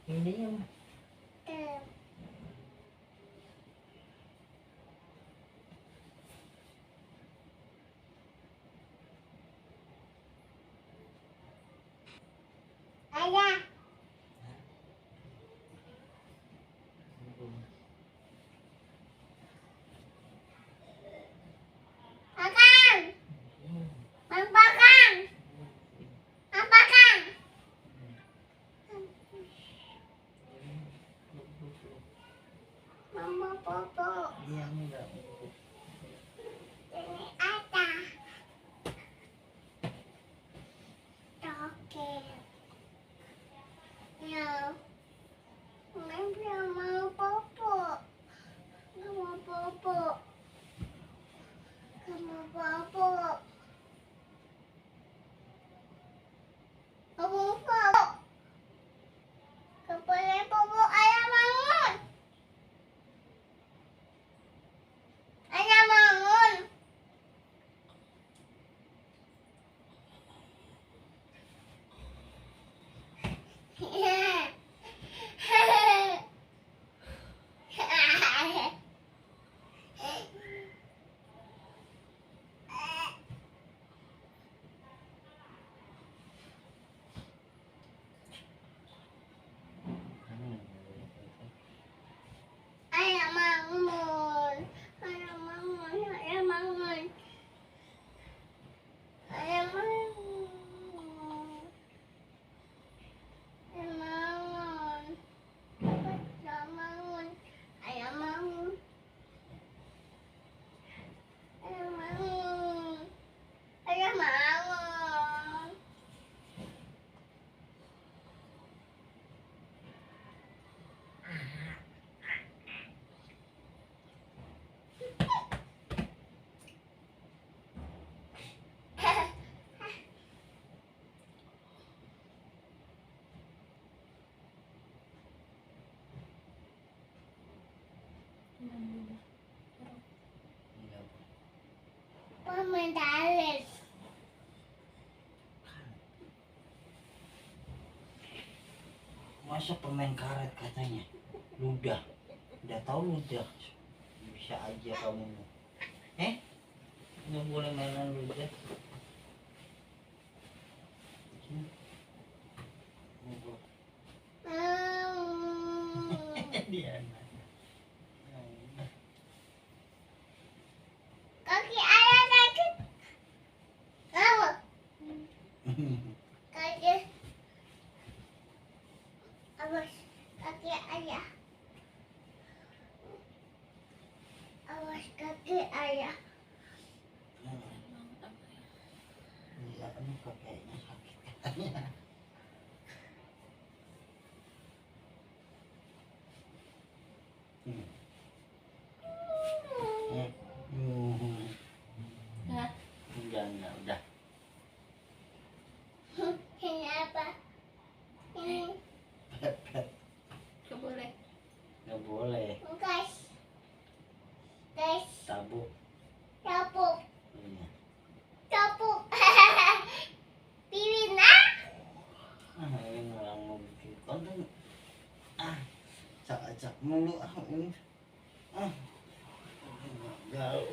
Hindi yung Ayah. Makan. Makan. Makan. Mama Popo. yang enggak. Ini ada. Oke. Ya. Mami mau Popo. Nggak mau Popo. Nggak mau Popo. Nggak mau Popo. Nggak boleh Popo. Ayah bangun. Ayah bangun. Ayah bangun. Ayah bangun. Ayah bangun. Ayah bangun. Ayah bangun. Ayah bangun. Ayah bangun. Ayah bangun. Ayah bangun. Pemendalis. Masa pemain karet katanya ludah, udah tahu ludah bisa aja kamu. Nggak boleh mainan ludah. Dia Kaki ayah sakit. Kamu. Kaki. Awas. Kaki ayah. Awas kaki ayah. Iya, ini kok kayaknya sakit katanya. Enggak, udah. Ini apa? Ini Gak boleh. Nggak boleh. guys. Guys, Tabuk. capuk. Iya. Capuk. Pipina. Ini orang mau bikin konten. Acak-acak mulu ini. Gaul.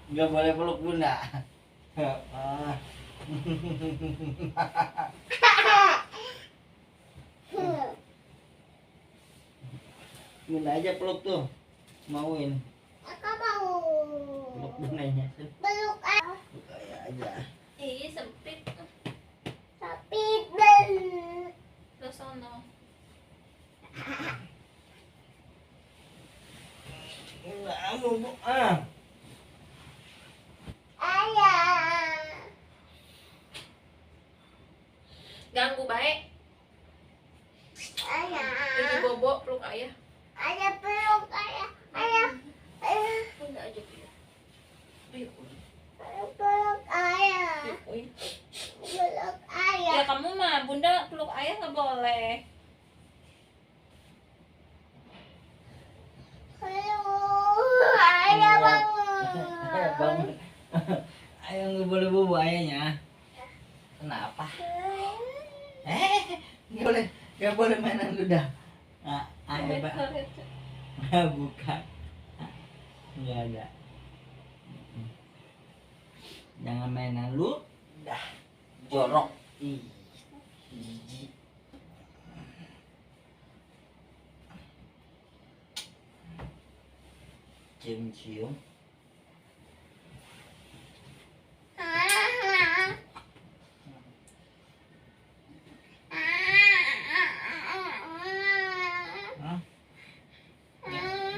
Enggak boleh peluk bunda. Bunda aja peluk tuh, mauin Aku mau. peluk bundanya. Peluk Peluk kayak aja. Iya sempit. tapi dan Lo sono. Enggak mau bu. ayah. Ganggu baik. Ayah. Lagi bobo peluk ayah. Ayah peluk ayah. Ayah. Ayah. Bunda aja dia. Ayo. Peluk ayah. Uy. Peluk ayah. Ya kamu mah bunda peluk ayah nggak boleh. ayahnya. Kenapa? Nggak boleh mainan ludah. Nah, ayah bukan. Nggak ada. Jangan mainan ludah. Jorok. Ih, jijik. Cium-cium. Hah?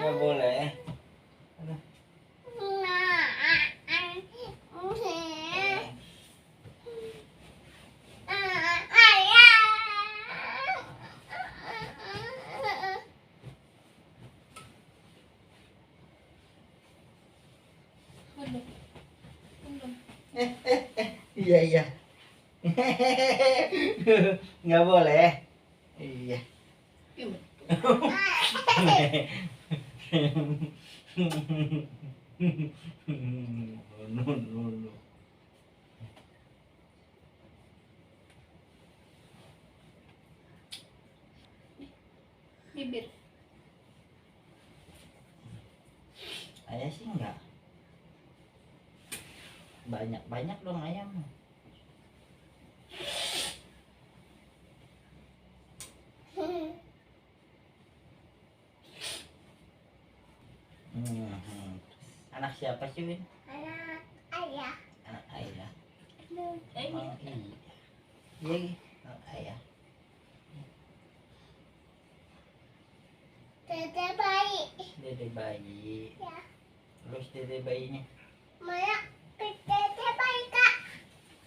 Nggak boleh. Aduh. Bunda. Bunda. Iya. Nggak boleh. Iya. Pium. No. Bibir. Ayah sih enggak. Banyak dong ayam. Anak siapa sih, Win? Anak ayah. Anak ayah. Eh, Emang iya. Iya, anak ayah. Dede bayi. Dede bayi. Ya. Terus dede bayinya. Mana dede bayi kak?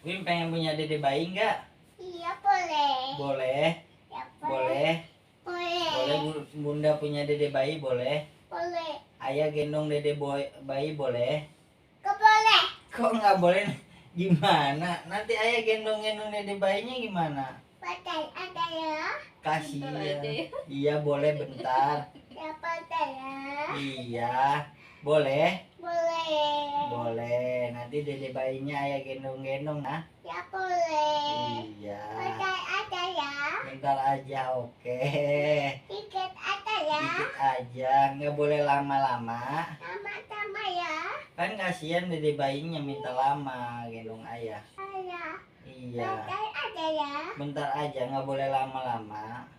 Win pengen punya dede bayi enggak? Iya boleh. Boleh. Ya Boleh. Boleh. Boleh Bunda punya dede bayi boleh. Boleh. Ayah gendong dede bayi boleh. Kau boleh. Kok nggak boleh? Gimana? Nanti ayah gendong dede bayinya gimana? Pakai ada ya. Kasih Bentar ya. aja ya. Iya boleh bentar. Ya pakai ya. Iya boleh. Boleh. Boleh. Nanti dede bayinya ayah gendong nah. Ya boleh. Iya. Pakai ada ya. Bentar aja oke. Tiket ada ya. Dikit aja. Nggak boleh lama-lama. Sama-sama ya. Kan kasihan dede bayinya minta lama gendong ayah. Ayah. Iya. Pakai ada ya. Bentar aja nggak boleh lama-lama.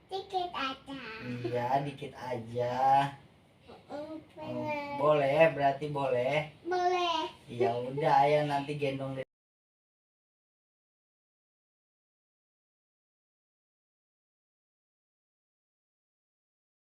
Tiket ada. Iya dikit aja. Boleh. Boleh berarti boleh. Boleh. Ya udah ayah nanti gendong